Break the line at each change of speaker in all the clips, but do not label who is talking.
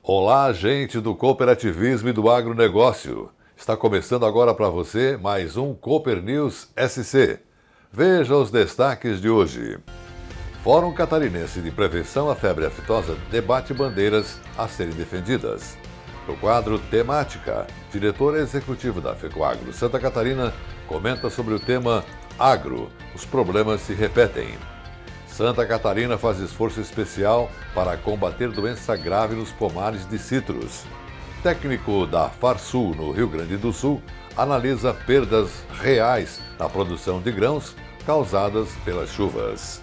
Olá, gente do cooperativismo e do agronegócio. Está começando agora para você mais um Cooper News SC. Veja os destaques de hoje. Fórum Catarinense de Prevenção à Febre Aftosa debate bandeiras a serem defendidas. No quadro Temática, diretor executivo da FECOAGRO Santa Catarina comenta sobre o tema Agro, os problemas se repetem. Santa Catarina faz esforço especial para combater doença grave nos pomares de citros. Técnico da Farsul, no Rio Grande do Sul, analisa perdas reais na produção de grãos causadas pelas chuvas.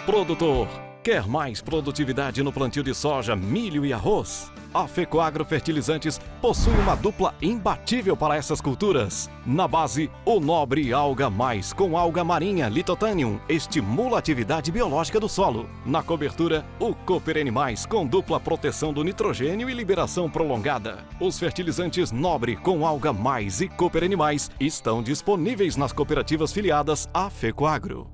Produtor, quer mais produtividade no plantio de soja, milho e arroz? A FECOAGRO Fertilizantes possui uma dupla imbatível para essas culturas. Na base, o nobre Alga Mais com alga marinha Lithotanium estimula a atividade biológica do solo. Na cobertura, o Cooper N+, com dupla proteção do nitrogênio e liberação prolongada. Os fertilizantes Nobre com Alga Mais e Cooper N+, estão disponíveis nas cooperativas filiadas à FECOAGRO.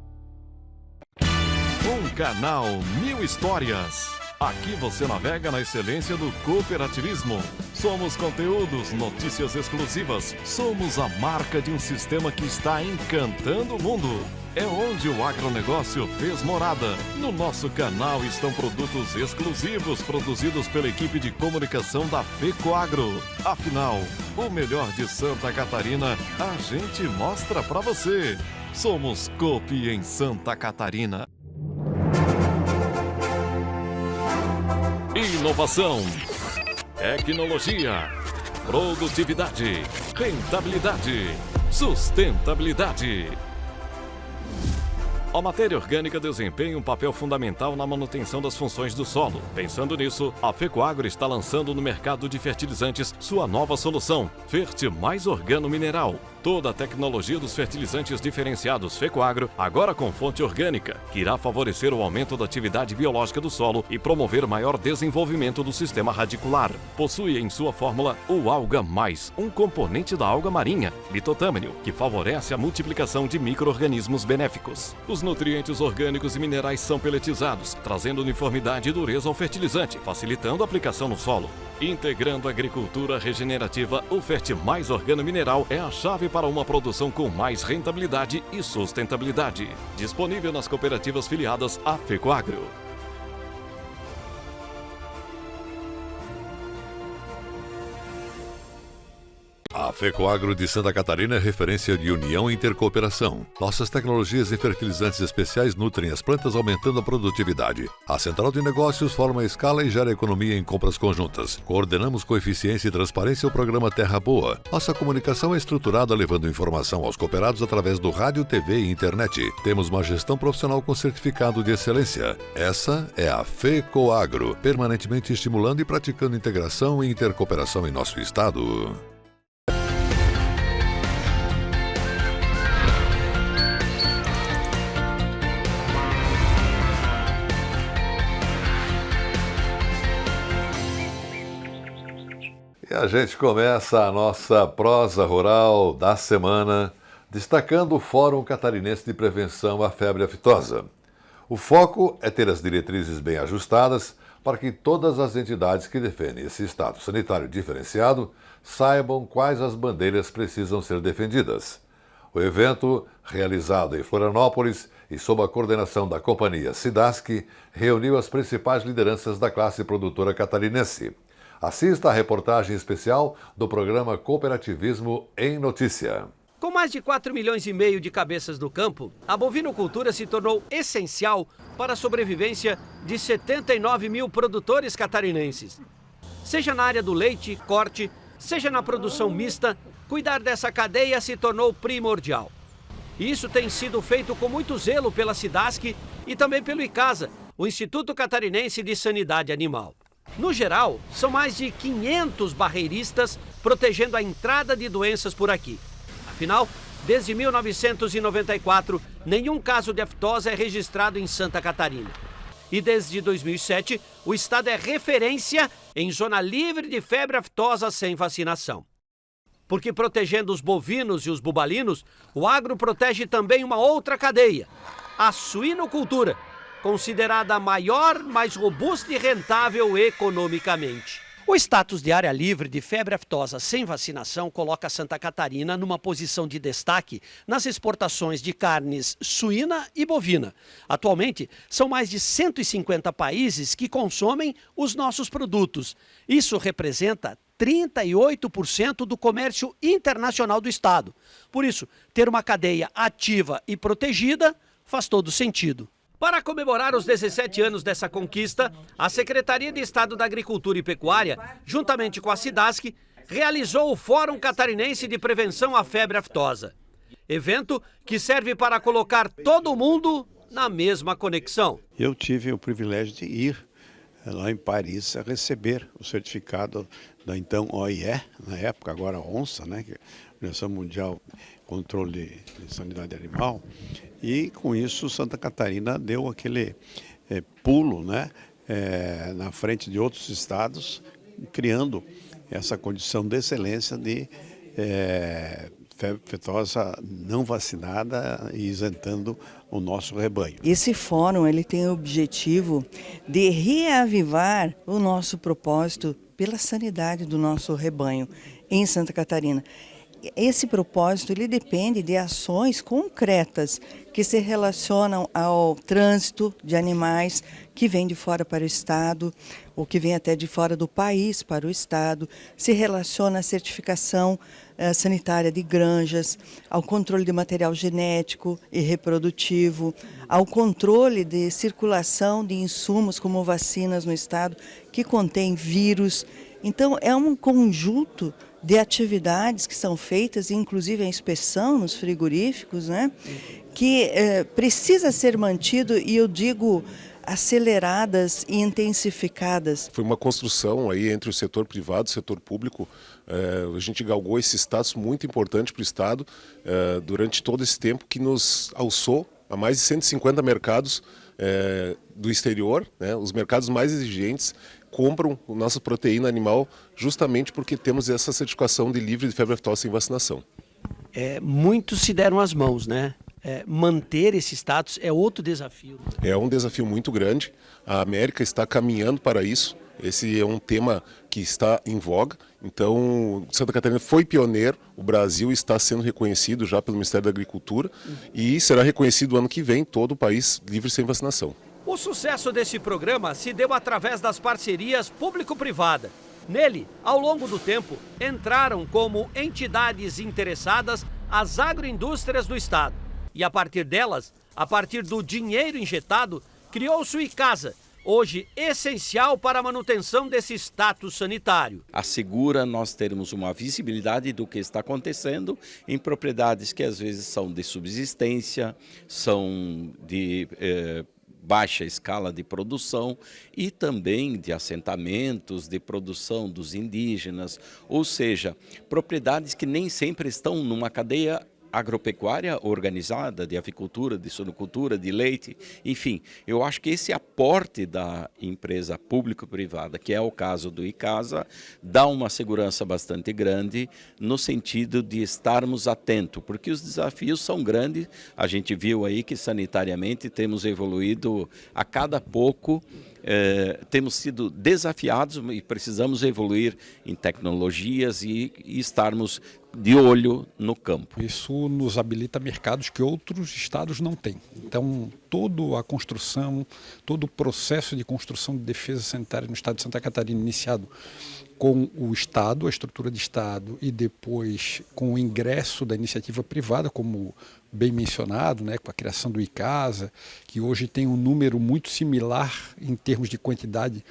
Um canal, 1000 histórias. Aqui você navega na excelência do cooperativismo. Somos conteúdos, notícias exclusivas. Somos a marca de um sistema que está encantando o mundo. É onde o agronegócio fez morada. No nosso canal estão produtos exclusivos produzidos pela equipe de comunicação da FECOAGRO. Afinal, o melhor de Santa Catarina a gente mostra pra você. Somos Coop em Santa Catarina. Inovação, tecnologia, produtividade, rentabilidade, sustentabilidade. A matéria orgânica desempenha um papel fundamental na manutenção das funções do solo. Pensando nisso, a FECOAGRO está lançando no mercado de fertilizantes sua nova solução, Fert Mais Organo Mineral. Toda a tecnologia dos fertilizantes diferenciados FECOAGRO, agora com fonte orgânica, que irá favorecer o aumento da atividade biológica do solo e promover maior desenvolvimento do sistema radicular. Possui em sua fórmula o Alga Mais, um componente da alga marinha, Lithotanium, que favorece a multiplicação de micro-organismos benéficos. Os nutrientes orgânicos e minerais são peletizados, trazendo uniformidade e dureza ao fertilizante, facilitando a aplicação no solo. Integrando a agricultura regenerativa, o Fert Mais Organo Mineral é a chave para uma produção com mais rentabilidade e sustentabilidade. Disponível nas cooperativas filiadas à FECOAGRO.
A FECOAGRO de Santa Catarina é referência de união e intercooperação. Nossas tecnologias e fertilizantes especiais nutrem as plantas, aumentando a produtividade. A Central de Negócios forma a escala e gera economia em compras conjuntas. Coordenamos com eficiência e transparência o programa Terra Boa. Nossa comunicação é estruturada, levando informação aos cooperados através do rádio, TV e internet. Temos uma gestão profissional com certificado de excelência. Essa é a FECOAGRO, permanentemente estimulando e praticando integração e intercooperação em nosso estado. E a gente começa a nossa prosa rural da semana destacando o Fórum Catarinense de Prevenção à Febre Aftosa. O foco é ter as diretrizes bem ajustadas para que todas as entidades que defendem esse status sanitário diferenciado saibam quais as bandeiras precisam ser defendidas. O evento, realizado em Florianópolis e sob a coordenação da companhia Cidasc, reuniu as principais lideranças da classe produtora catarinense. Assista à reportagem especial do programa Cooperativismo em Notícia.
Com mais de 4,5 milhões de cabeças no campo, a bovinocultura se tornou essencial para a sobrevivência de 79 mil produtores catarinenses. Seja na área do leite, corte, seja na produção mista, cuidar dessa cadeia se tornou primordial. E isso tem sido feito com muito zelo pela Cidasc e também pelo ICASA, o Instituto Catarinense de Sanidade Animal. No geral, são mais de 500 barreiristas protegendo a entrada de doenças por aqui. Afinal, desde 1994, nenhum caso de aftosa é registrado em Santa Catarina. E desde 2007, o estado é referência em zona livre de febre aftosa sem vacinação. Porque protegendo os bovinos e os bubalinos, o agro protege também uma outra cadeia, a suinocultura, considerada a maior, mais robusta e rentável economicamente. O status de área livre de febre aftosa sem vacinação coloca Santa Catarina numa posição de destaque nas exportações de carnes suína e bovina. Atualmente, são mais de 150 países que consomem os nossos produtos. Isso representa 38% do comércio internacional do estado. Por isso, ter uma cadeia ativa e protegida faz todo sentido. Para comemorar os 17 anos dessa conquista, a Secretaria de Estado da Agricultura e Pecuária, juntamente com a SIDASC, realizou o Fórum Catarinense de Prevenção à Febre Aftosa. Evento que serve para colocar todo mundo na mesma conexão.
Eu tive o privilégio de ir lá em Paris a receber o certificado da então OIE, na época, agora ONSA, né, que é a Organização Mundial Controle de Sanidade Animal, e com isso Santa Catarina deu aquele pulo, né, na frente de outros estados, criando essa condição de excelência de febre aftosa não vacinada e isentando o nosso rebanho.
Esse fórum ele tem o objetivo de reavivar o nosso propósito pela sanidade do nosso rebanho em Santa Catarina. Esse propósito ele depende de ações concretas que se relacionam ao trânsito de animais que vêm de fora para o estado, ou que vêm até de fora do país para o estado, se relaciona à certificação sanitária de granjas, ao controle de material genético e reprodutivo, ao controle de circulação de insumos como vacinas no estado que contém vírus. Então é um conjunto de atividades que são feitas, inclusive a inspeção nos frigoríficos, né, que precisa ser mantido, e eu digo aceleradas e intensificadas.
Foi uma construção aí entre o setor privado e o setor público. A gente galgou esse status muito importante para o Estado durante todo esse tempo, que nos alçou a mais de 150 mercados do exterior, né, os mercados mais exigentes compram a nossa proteína animal justamente porque temos essa certificação de livre de febre aftosa sem vacinação.
Muitos se deram as mãos, né? Manter esse status é outro desafio.
É um desafio muito grande. A América está caminhando para isso. Esse é um tema que está em voga. Então, Santa Catarina foi pioneiro. O Brasil está sendo reconhecido já pelo Ministério da Agricultura e será reconhecido ano que vem todo o país livre sem vacinação.
O sucesso desse programa se deu através das parcerias público-privada. Nele, ao longo do tempo, entraram como entidades interessadas as agroindústrias do estado. E a partir delas, a partir do dinheiro injetado, criou-se o ICASA, hoje essencial para a manutenção desse status sanitário.
Assegura nós termos uma visibilidade do que está acontecendo em propriedades que às vezes são de subsistência, são de baixa escala de produção e também de assentamentos, de produção dos indígenas, ou seja, propriedades que nem sempre estão numa cadeia agropecuária organizada, de avicultura, de suinocultura, de leite, enfim, eu acho que esse aporte da empresa público-privada, que é o caso do ICASA, dá uma segurança bastante grande no sentido de estarmos atentos, porque os desafios são grandes. A gente viu aí que sanitariamente temos evoluído a cada pouco, temos sido desafiados e precisamos evoluir em tecnologias e estarmos de olho no campo.
Isso nos habilita mercados que outros estados não têm. Então, toda a construção, todo o processo de construção de defesa sanitária no estado de Santa Catarina, iniciado com o Estado, a estrutura de Estado, e depois com o ingresso da iniciativa privada, como bem mencionado, né, com a criação do ICASA, que hoje tem um número muito similar em termos de quantidade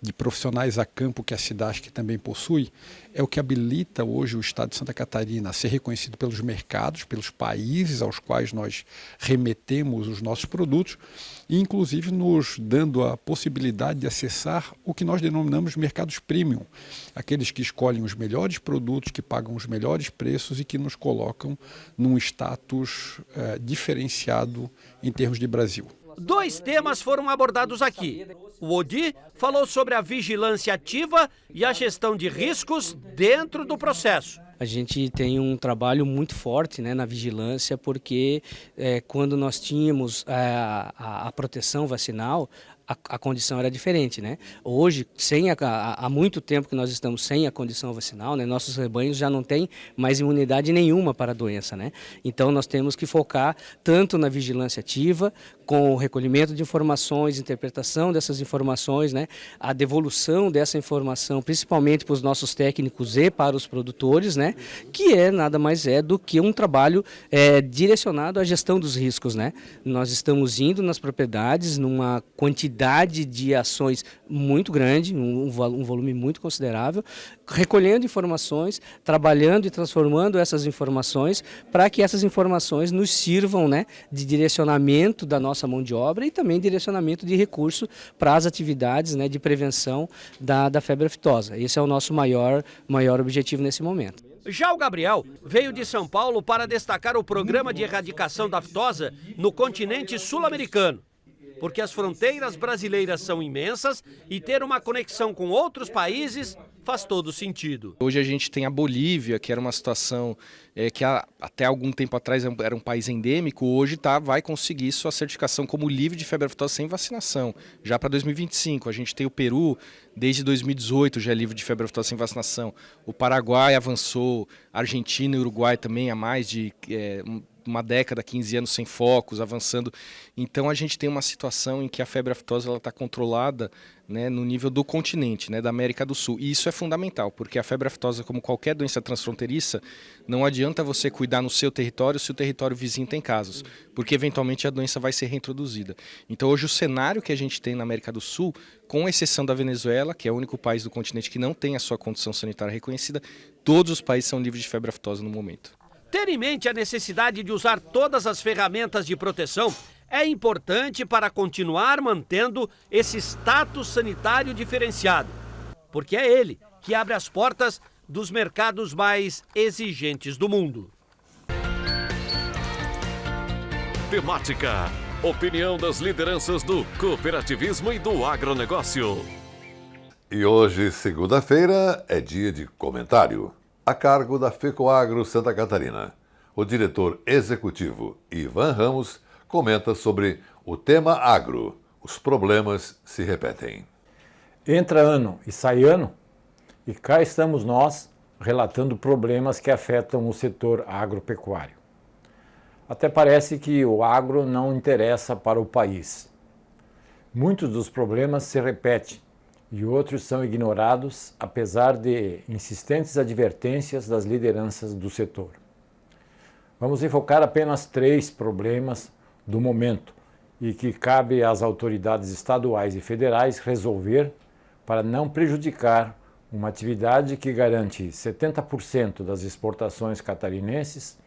de profissionais a campo que a SIDASC também possui, é o que habilita hoje o Estado de Santa Catarina a ser reconhecido pelos mercados, pelos países aos quais nós remetemos os nossos produtos, e inclusive nos dando a possibilidade de acessar o que nós denominamos mercados premium, aqueles que escolhem os melhores produtos, que pagam os melhores preços e que nos colocam num status diferenciado em termos de Brasil.
2 temas foram abordados aqui. O Odi falou sobre a vigilância ativa e a gestão de riscos dentro do processo.
a gente tem um trabalho muito forte, né, na vigilância, porque quando nós tínhamos a proteção vacinal, a condição era diferente, né? Hoje, há muito tempo que nós estamos sem a condição vacinal, né? Nossos rebanhos já não têm mais imunidade nenhuma para a doença, né? Então nós temos que focar tanto na vigilância ativa, com o recolhimento de informações, interpretação dessas informações, né? A devolução dessa informação, principalmente para os nossos técnicos e para os produtores, né? Que nada mais do que um trabalho direcionado à gestão dos riscos, né? Nós estamos indo nas propriedades numa quantidade de ações muito grande, um volume muito considerável, recolhendo informações, trabalhando e transformando essas informações para que essas informações nos sirvam, né, de direcionamento da nossa mão de obra e também direcionamento de recurso para as atividades, né, de prevenção da febre aftosa. Esse é o nosso maior objetivo nesse momento.
Já o Gabriel veio de São Paulo para destacar o programa de erradicação da aftosa no continente sul-americano, porque as fronteiras brasileiras são imensas e ter uma conexão com outros países faz todo sentido.
Hoje a gente tem a Bolívia, que era uma situação que até algum tempo atrás era um país endêmico, hoje vai conseguir sua certificação como livre de febre aftosa sem vacinação, já para 2025. A gente tem o Peru, desde 2018 já é livre de febre aftosa sem vacinação. O Paraguai avançou, a Argentina e o Uruguai também há mais de uma década, 15 anos sem focos, avançando. Então a gente tem uma situação em que a febre aftosa está controlada, né, no nível do continente, né, da América do Sul. E isso é fundamental, porque a febre aftosa, como qualquer doença transfronteiriça, não adianta você cuidar no seu território se o território vizinho tem casos, porque eventualmente a doença vai ser reintroduzida. Então hoje o cenário que a gente tem na América do Sul, com exceção da Venezuela, que é o único país do continente que não tem a sua condição sanitária reconhecida, todos os países são livres de febre aftosa no momento.
Ter em mente a necessidade de usar todas as ferramentas de proteção é importante para continuar mantendo esse status sanitário diferenciado, porque é ele que abre as portas dos mercados mais exigentes do mundo.
Temática. Opinião das lideranças do cooperativismo e do agronegócio.
E hoje, segunda-feira, é dia de comentário, a cargo da FECOAGRO Santa Catarina. O diretor executivo Ivan Ramos comenta sobre o tema agro. Os problemas se repetem.
Entra ano e sai ano, e cá estamos nós relatando problemas que afetam o setor agropecuário. Até parece que o agro não interessa para o país. Muitos dos problemas se repetem e outros são ignorados, apesar de insistentes advertências das lideranças do setor. Vamos enfocar apenas 3 problemas do momento e que cabe às autoridades estaduais e federais resolver para não prejudicar uma atividade que garante 70% das exportações catarinenses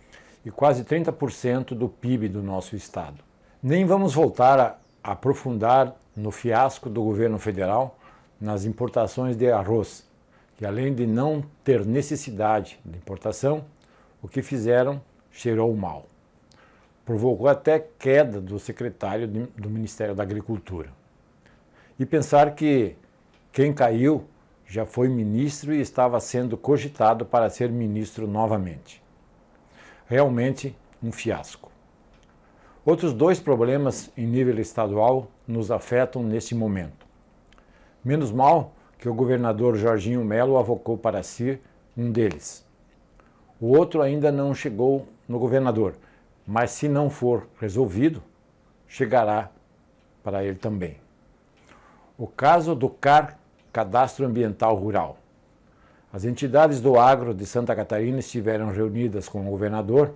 e quase 30% do PIB do nosso estado. Nem vamos voltar a aprofundar no fiasco do governo federal nas importações de arroz, que além de não ter necessidade de importação, o que fizeram cheirou mal. Provocou até queda do secretário do Ministério da Agricultura. E pensar que quem caiu já foi ministro e estava sendo cogitado para ser ministro novamente. Realmente um fiasco. Outros 2 problemas em nível estadual nos afetam neste momento. Menos mal que o governador Jorginho Melo avocou para si um deles. O outro ainda não chegou no governador, mas se não for resolvido, chegará para ele também. O caso do CAR, Cadastro Ambiental Rural. As entidades do agro de Santa Catarina estiveram reunidas com o governador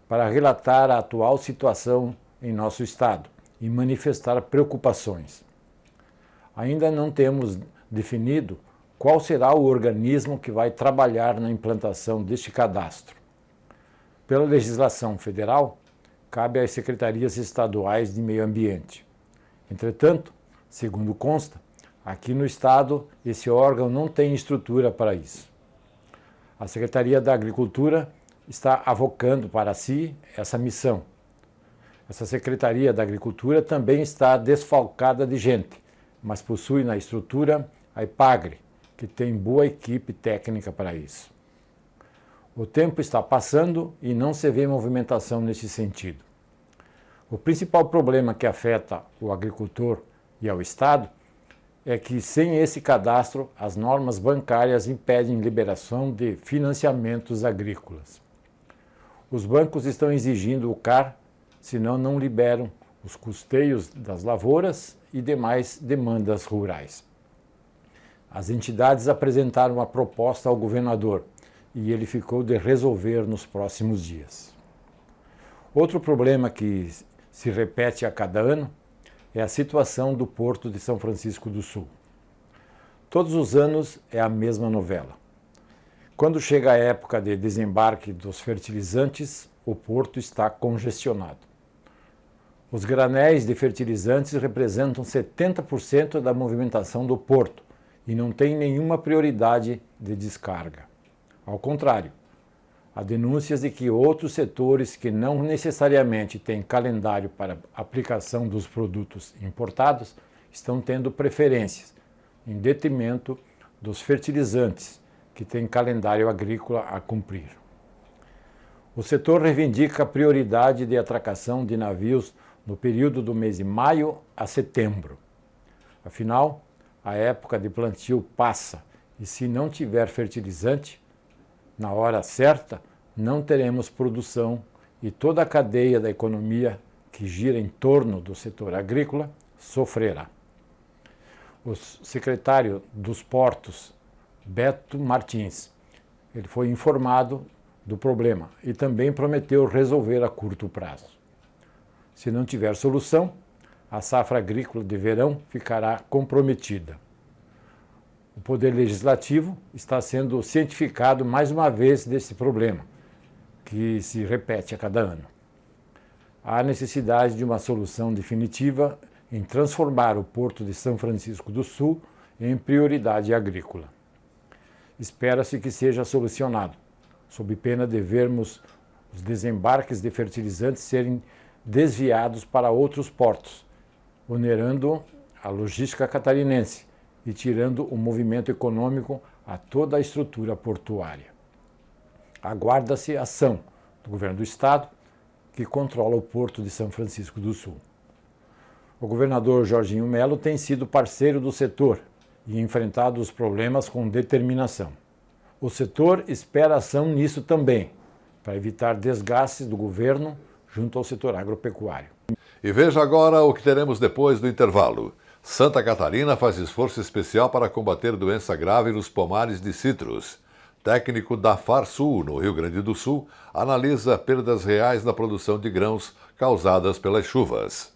para relatar a atual situação em nosso estado e manifestar preocupações. Ainda não temos definido qual será o organismo que vai trabalhar na implantação deste cadastro. Pela legislação federal, cabe às secretarias estaduais de meio ambiente. Entretanto, segundo consta, aqui no estado esse órgão não tem estrutura para isso. A Secretaria da Agricultura está avocando para si essa missão. Essa Secretaria da Agricultura também está desfalcada de gente, mas possui na estrutura a IPAGRE, que tem boa equipe técnica para isso. O tempo está passando e não se vê movimentação nesse sentido. O principal problema que afeta o agricultor e ao Estado é que, sem esse cadastro, as normas bancárias impedem liberação de financiamentos agrícolas. Os bancos estão exigindo o CAR, senão não liberam os custeios das lavouras e demais demandas rurais. As entidades apresentaram uma proposta ao governador e ele ficou de resolver nos próximos dias. Outro problema que se repete a cada ano é a situação do Porto de São Francisco do Sul. Todos os anos é a mesma novela. Quando chega a época de desembarque dos fertilizantes, o porto está congestionado. Os granéis de fertilizantes representam 70% da movimentação do porto e não tem nenhuma prioridade de descarga. Ao contrário, há denúncias de que outros setores que não necessariamente têm calendário para aplicação dos produtos importados estão tendo preferências, em detrimento dos fertilizantes, que têm calendário agrícola a cumprir. O setor reivindica a prioridade de atracação de navios no período do mês de maio a setembro. Afinal, a época de plantio passa e, se não tiver fertilizante, na hora certa, não teremos produção e toda a cadeia da economia que gira em torno do setor agrícola sofrerá. O secretário dos Portos, Beto Martins, ele foi informado do problema e também prometeu resolver a curto prazo. Se não tiver solução, a safra agrícola de verão ficará comprometida. O Poder Legislativo está sendo cientificado mais uma vez desse problema, que se repete a cada ano. Há necessidade de uma solução definitiva em transformar o Porto de São Francisco do Sul em prioridade agrícola. Espera-se que seja solucionado, sob pena de vermos os desembarques de fertilizantes serem desviados para outros portos, onerando a logística catarinense e tirando o movimento econômico a toda a estrutura portuária. Aguarda-se ação do governo do Estado, que controla o Porto de São Francisco do Sul. O governador Jorginho Melo tem sido parceiro do setor e enfrentado os problemas com determinação. O setor espera ação nisso também, para evitar desgastes do governo junto ao setor agropecuário.
E veja agora o que teremos depois do intervalo. Santa Catarina faz esforço especial para combater doença grave nos pomares de citros. Técnico da Farsul, no Rio Grande do Sul, analisa perdas reais na produção de grãos causadas pelas chuvas.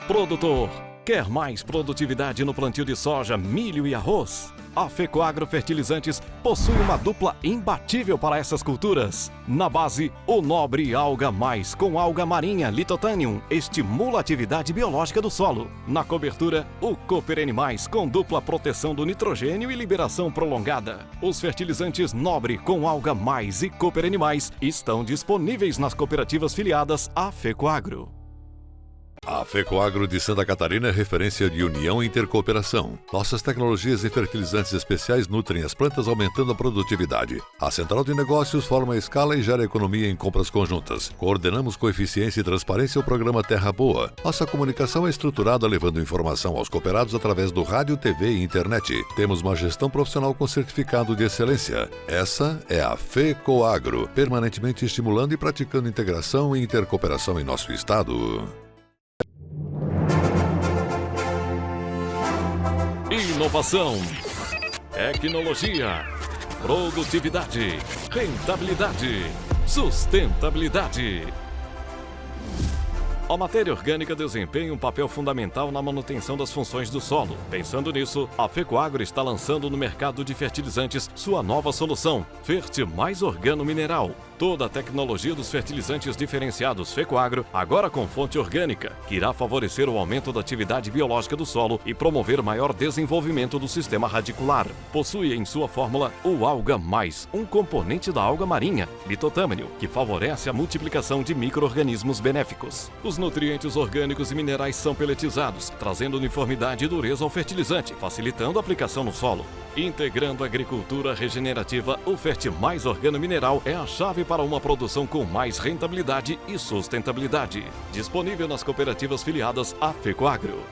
Produtor, quer mais produtividade no plantio de soja, milho e arroz? A Fecoagro Fertilizantes possui uma dupla imbatível para essas culturas. Na base, o Nobre Alga Mais com alga marinha Lithothanium estimula a atividade biológica do solo. Na cobertura, o Cooper Animais com dupla proteção do nitrogênio e liberação prolongada. Os fertilizantes Nobre com alga Mais e Cooper Animais estão disponíveis nas cooperativas filiadas à Fecoagro.
A Fecoagro de Santa Catarina é referência de união e intercooperação. Nossas tecnologias e fertilizantes especiais nutrem as plantas, aumentando a produtividade. A central de negócios forma a escala e gera economia em compras conjuntas. Coordenamos com eficiência e transparência o programa Terra Boa. Nossa comunicação é estruturada levando informação aos cooperados através do rádio, TV e internet. Temos uma gestão profissional com certificado de excelência. Essa é a Fecoagro, permanentemente estimulando e praticando integração e intercooperação em nosso estado.
Inovação, tecnologia, produtividade, rentabilidade, sustentabilidade. A matéria orgânica desempenha um papel fundamental na manutenção das funções do solo. Pensando nisso, a Fecoagro está lançando no mercado de fertilizantes sua nova solução, Fert Mais Organo Mineral. Toda a tecnologia dos fertilizantes diferenciados Fecoagro, agora com fonte orgânica, que irá favorecer o aumento da atividade biológica do solo e promover maior desenvolvimento do sistema radicular. Possui em sua fórmula o Alga Mais, um componente da alga marinha, litotâmino, que favorece a multiplicação de micro-organismos benéficos. Os nutrientes orgânicos e minerais são peletizados, trazendo uniformidade e dureza ao fertilizante, facilitando a aplicação no solo. Integrando a agricultura regenerativa, o Fertimais Organo Mineral é a chave para uma produção com mais rentabilidade e sustentabilidade. Disponível nas cooperativas filiadas à Fecoagro.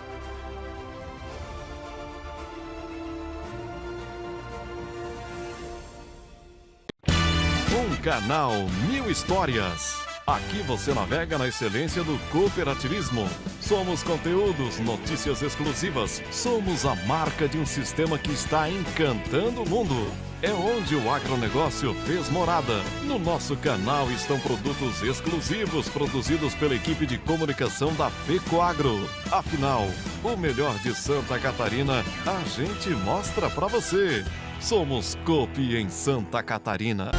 Um canal, 1000 histórias. Aqui você navega na excelência do cooperativismo. Somos conteúdos, notícias exclusivas. Somos a marca de um sistema que está encantando o mundo. É onde o agronegócio fez morada. No nosso canal estão produtos exclusivos produzidos pela equipe de comunicação da Fecoagro. Afinal, o melhor de Santa Catarina a gente mostra pra você. Somos Coop em Santa Catarina.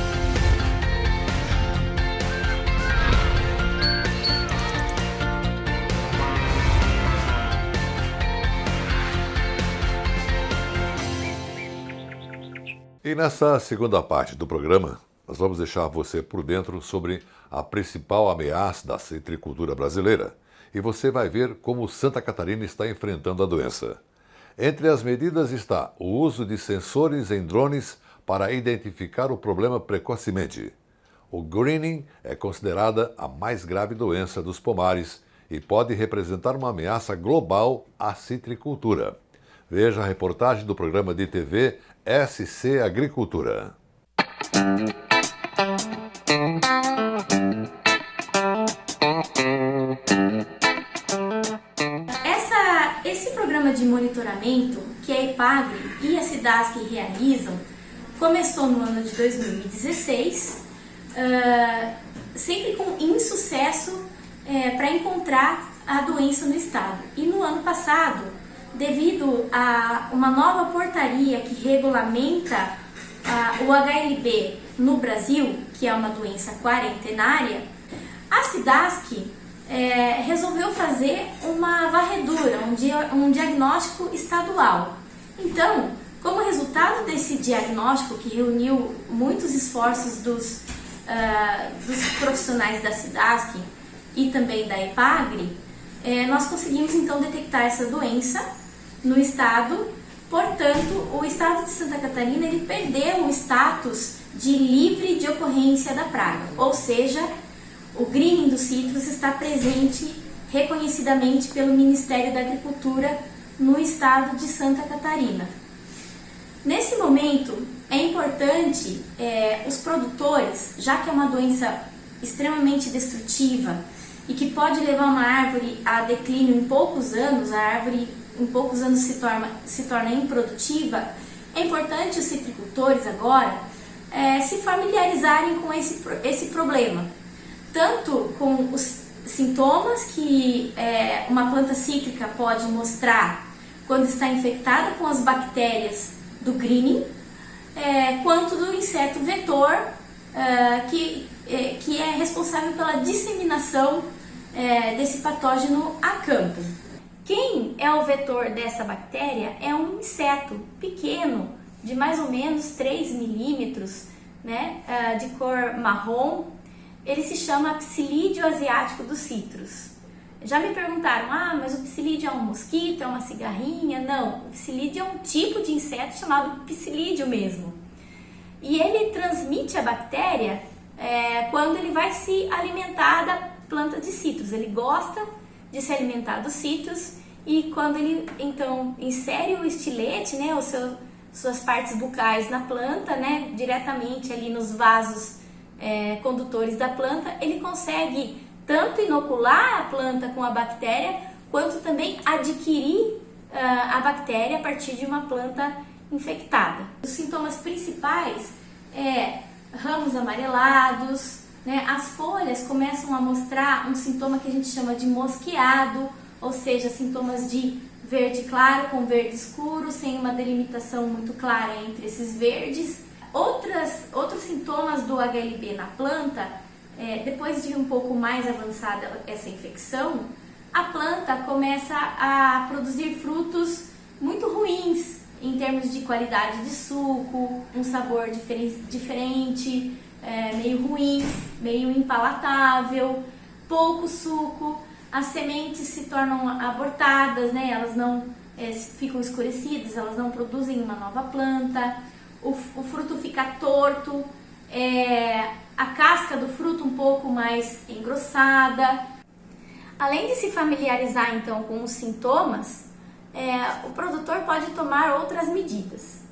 E nessa segunda parte do programa, nós vamos deixar você por dentro sobre a principal ameaça da citricultura brasileira. E você vai ver como Santa Catarina está enfrentando a doença. Entre as medidas está o uso de sensores em drones para identificar o problema precocemente. O greening é considerada a mais grave doença dos pomares e pode representar uma ameaça global à citricultura. Veja a reportagem do programa de TV SC Agricultura.
Esse programa de monitoramento que a EPAGRE e a SIDASC realizam começou no ano de 2016, sempre com insucesso para encontrar a doença no estado. E no ano passado, devido a uma nova portaria que regulamenta o HLB no Brasil, que é uma doença quarentenária, a SIDASC resolveu fazer uma varredura, um diagnóstico estadual. Então, como resultado desse diagnóstico que reuniu muitos esforços dos profissionais da SIDASC e também da EPAGRE, nós conseguimos então detectar essa doença no estado. Portanto, o estado de Santa Catarina ele perdeu o status de livre de ocorrência da praga, ou seja, o greening dos citros está presente reconhecidamente pelo Ministério da Agricultura no estado de Santa Catarina. Nesse momento, é importante os produtores, já que é uma doença extremamente destrutiva e que pode levar uma árvore a declínio em poucos anos, a árvore em poucos anos se torna improdutiva, é importante os citricultores agora se familiarizarem com esse problema, tanto com os sintomas que uma planta cítrica pode mostrar quando está infectada com as bactérias do greening, quanto do inseto vetor, que é responsável pela disseminação desse patógeno a campo. Quem é o vetor dessa bactéria é um inseto pequeno, de mais ou menos 3 milímetros, né, de cor marrom. Ele se chama Psilídeo asiático dos citros. Já me perguntaram, mas o psilídeo é um mosquito, é uma cigarrinha? Não, o psilídeo é um tipo de inseto chamado psilídeo mesmo. E ele transmite a bactéria quando ele vai se alimentar da planta de citros. Ele gosta de se alimentar dos citros e quando ele então insere o estilete, né, suas partes bucais na planta, né, diretamente ali nos vasos condutores da planta, ele consegue tanto inocular a planta com a bactéria, quanto também adquirir a bactéria a partir de uma planta infectada. Os sintomas principais ramos amarelados, né? As folhas começam a mostrar um sintoma que a gente chama de mosqueado, ou seja, sintomas de verde claro com verde escuro, sem uma delimitação muito clara entre esses verdes. Outros sintomas do HLB na planta, depois de um pouco mais avançada essa infecção, a planta começa a produzir frutos muito ruins em termos de qualidade de suco, um sabor diferente, meio ruim, meio impalatável, pouco suco, as sementes se tornam abortadas, né? Elas não ficam escurecidas, elas não produzem uma nova planta, o fruto fica torto, a casca do fruto um pouco mais engrossada. Além de se familiarizar então com os sintomas, o produtor pode tomar outras medidas.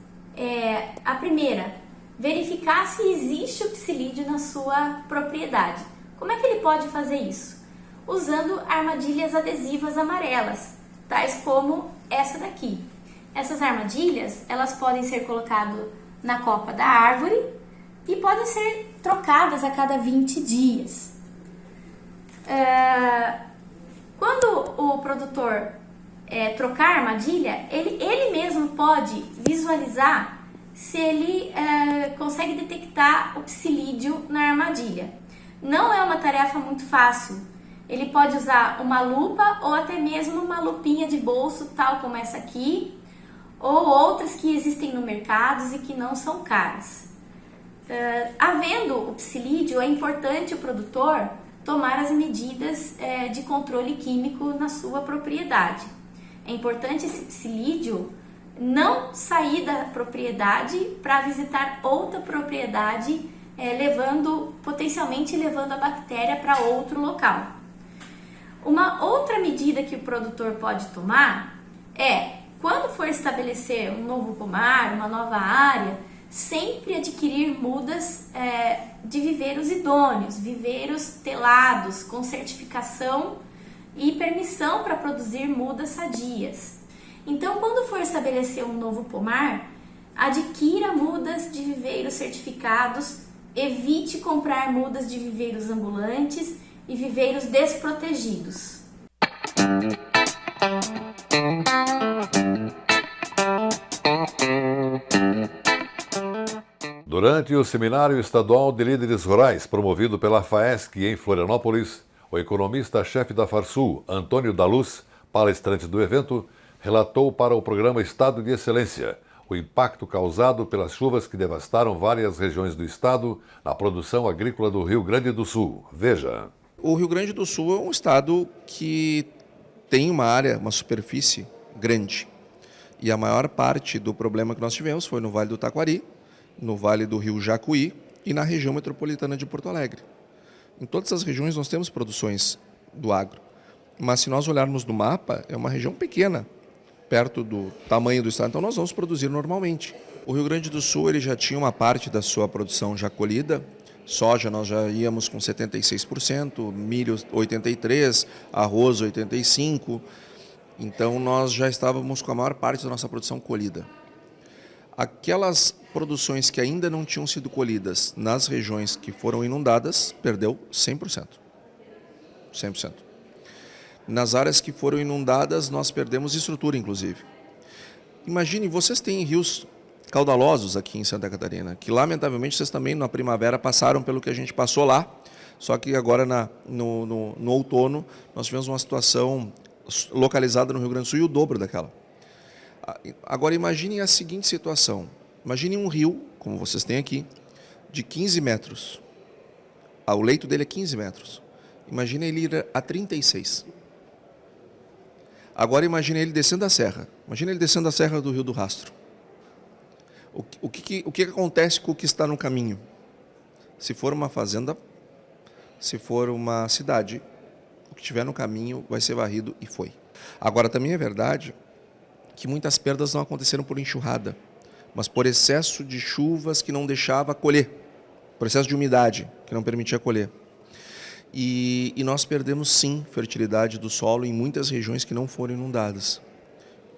A primeira, verificar se existe o psilídeo na sua propriedade. Como é que ele pode fazer isso? Usando armadilhas adesivas amarelas, tais como essa daqui. Essas armadilhas, elas podem ser colocadas na copa da árvore e podem ser trocadas a cada 20 dias. Quando o produtor trocar a armadilha, ele mesmo pode visualizar se ele consegue detectar o psilídeo na armadilha. Não é uma tarefa muito fácil. Ele pode usar uma lupa ou até mesmo uma lupinha de bolso, tal como essa aqui, ou outras que existem no mercado e que não são caras. Havendo o psilídeo, é importante o produtor tomar as medidas de controle químico na sua propriedade. É importante esse psilídeo não sair da propriedade para visitar outra propriedade, potencialmente levando a bactéria para outro local. Uma outra medida que o produtor pode tomar quando for estabelecer um novo pomar, uma nova área, sempre adquirir mudas de viveiros idôneos, viveiros telados, com certificação e permissão para produzir mudas sadias. Então, quando for estabelecer um novo pomar, adquira mudas de viveiros certificados, evite comprar mudas de viveiros ambulantes e viveiros desprotegidos.
Durante o Seminário Estadual de Líderes Rurais, promovido pela FAESC em Florianópolis, o economista-chefe da Farsul, Antônio da Luz, palestrante do evento, relatou para o programa Estado de Excelência o impacto causado pelas chuvas que devastaram várias regiões do estado na produção agrícola do Rio Grande do Sul. Veja.
O Rio Grande do Sul é um estado que tem uma superfície grande. E a maior parte do problema que nós tivemos foi no Vale do Taquari, no Vale do Rio Jacuí e na região metropolitana de Porto Alegre. Em todas as regiões nós temos produções do agro, mas se nós olharmos no mapa, é uma região pequena, perto do tamanho do estado, então nós vamos produzir normalmente. O Rio Grande do Sul ele já tinha uma parte da sua produção já colhida, soja nós já íamos com 76%, milho 83%, arroz 85%, então nós já estávamos com a maior parte da nossa produção colhida. Aquelas produções que ainda não tinham sido colhidas nas regiões que foram inundadas, perdeu 100%. 100%. Nas áreas que foram inundadas, nós perdemos estrutura, inclusive. Imagine, vocês têm rios caudalosos aqui em Santa Catarina, que lamentavelmente vocês também na primavera passaram pelo que a gente passou lá, só que agora no outono nós tivemos uma situação localizada no Rio Grande do Sul e o dobro daquela. Agora imaginem a seguinte situação, imaginem um rio, como vocês têm aqui, de 15 metros, o leito dele é 15 metros, imagine ele ir a 36. Agora imagine ele descendo a serra, imagine ele descendo a serra do Rio do Rastro. O que acontece com o que está no caminho? Se for uma fazenda, se for uma cidade, o que estiver no caminho vai ser varrido e foi. Agora também é verdade que muitas perdas não aconteceram por enxurrada, mas por excesso de chuvas que não deixava colher, por excesso de umidade que não permitia colher. E nós perdemos sim fertilidade do solo em muitas regiões que não foram inundadas.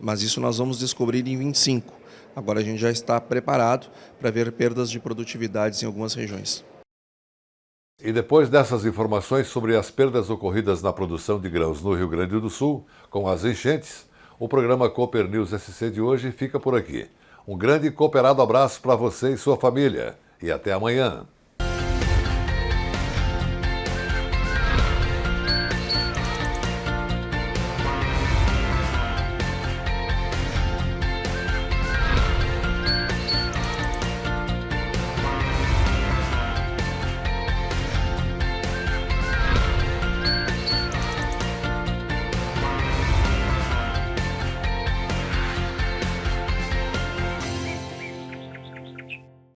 Mas isso nós vamos descobrir em 25. Agora a gente já está preparado para ver perdas de produtividades em algumas regiões.
E depois dessas informações sobre as perdas ocorridas na produção de grãos no Rio Grande do Sul, com as enchentes, o programa Cooper News SC de hoje fica por aqui. Um grande e cooperado abraço para você e sua família. E até amanhã.